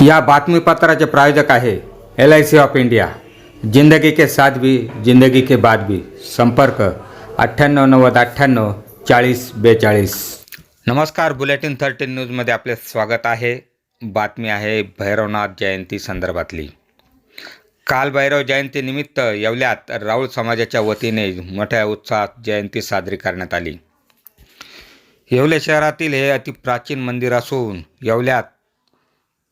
या बातमीपत्राचे प्रायोजक आहे LIC ऑफ इंडिया। जिंदगी के साथ भी जिंदगी के बाद भी। संपर्क 9890984042। नमस्कार, बुलेटिन 13 न्यूजमध्ये आपले स्वागत आहे। बातमी आहे भैरवनाथ जयंती संदर्भातली। काल भैरव जयंती निमित्त येवल्यात राऊळ समाजाच्या वतीने मोठ्या उत्साहात जयंती साजरी करण्यात आली। येवले शहरातील हे अतिप्राचीन मंदिर असून येवल्यात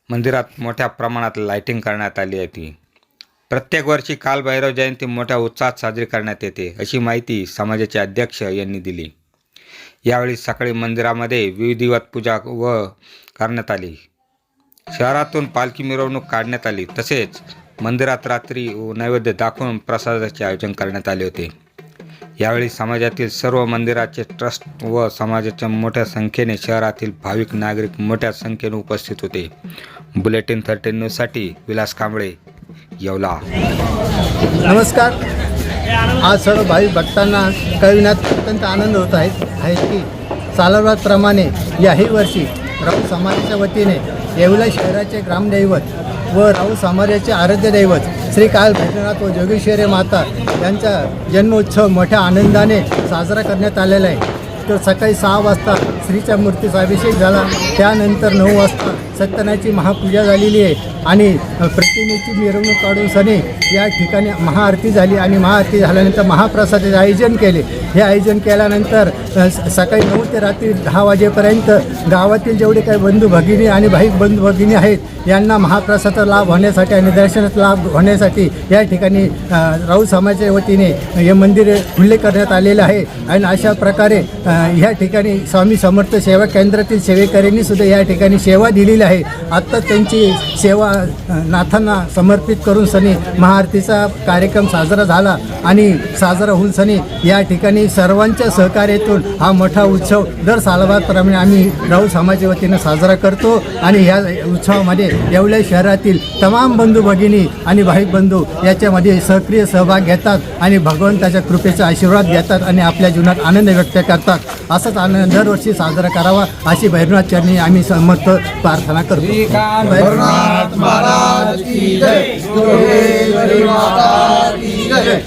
मंदिरात मोठ्या प्रमाणात लाइटिंग करण्यात आली आहे। प्रत्येक वर्षी काल भैरव जयंती मोठ्या उत्साहात साजरी करण्यात येते, अशी माहिती समाजाचे अध्यक्ष यांनी दिली। यावेळी सकाळी मंदिरामध्ये विधिवत पूजा करण्यात आली। शहरातून पालखी मिरवणूक काढण्यात आली, तसेच मंदिरात रात्री नैवेद्य दाखवून प्रसादाचे आयोजन करण्यात आले होते। यावेळी समाजातील सर्व मंदिराचे ट्रस्ट व समाजाच्या मोठ्या संख्येने शहरातील भाविक नागरिक मोठ्या संख्येने उपस्थित होते। बुलेटिन 13 न्यूजसाठी विलास कांबळे, येवला। नमस्कार। आज सर्व भाविक भक्तांना कळविण्यात अत्यंत आनंद होत आहे की सालाबादप्रमाणे याही वर्षी राऊळ समाजाच्या वतीने येवला शहराचे ग्रामदैवत व राऊळ समाजाचे आराध्य दैवत श्री काल भैरवनाथ व जोगेश्वरी माता यांचा जन्मोत्सव मोठ्या आनंदाने साजरा करण्यात आलेला आहे। तर सकाळी 6 वाजता श्रीच्या मूर्तीचा अभिषेक झाला, त्यानंतर 9 वाजता सत्यनारायणाची महापूजा झालेली आहे आणि प्रतिमेची मिरवणूक काढून सने या ठिकाणी महाआरती झाली आणि महाआरती झाल्यानंतर महाप्रसादाचे आयोजन केले। हे आयोजन केल्यानंतर सकाळी 9 ते रात्री 10 वाजेपर्यंत गावातील जेवढे काही बंधू भगिनी आणि भाविक बंधू भगिनी आहेत यांना महाप्रसादाचा लाभ होण्यासाठी आणि दर्शनाचा लाभ होण्यासाठी या ठिकाणी राऊळ समाजाच्या वतीने हे मंदिर खुले करण्यात आलेलं आहे। आणि अशा प्रकारे ह्या ठिकाणी स्वामी समर्थ सेवा केंद्रातील सेवेकऱ्यांनी सुद्धा या ठिकाणी सेवा दिलेली आहे। आत्ता त्यांची सेवा नाथांना समर्पित करून सनी महाआरतीचा कार्यक्रम साजरा झाला आणि साजरा होऊन सनी या ठिकाणी सर्वांच्या सहकार्यातून हा मोठा उत्सव दर सालाबादप्रमाणे आम्ही राऊळ समाजाच्या वतीनं साजरा करतो आणि ह्या उत्सवामध्ये येवले शहरातील तमाम बंधू भगिनी आणि भाविक बंधू याच्यामध्ये सक्रिय सहभाग घेतात आणि भगवंताच्या कृपेचा आशीर्वाद घेतात आणि आपल्या जीवनात आनंद व्यक्त करतात। असाच आनंद दरवर्षी साजरा करावा अशी भैरवनाथ चरणी आम्ही समर्थ प्रार्थना करतो। भैरवनाथ महाराज की जय, जोगेश्वरी माता की जय।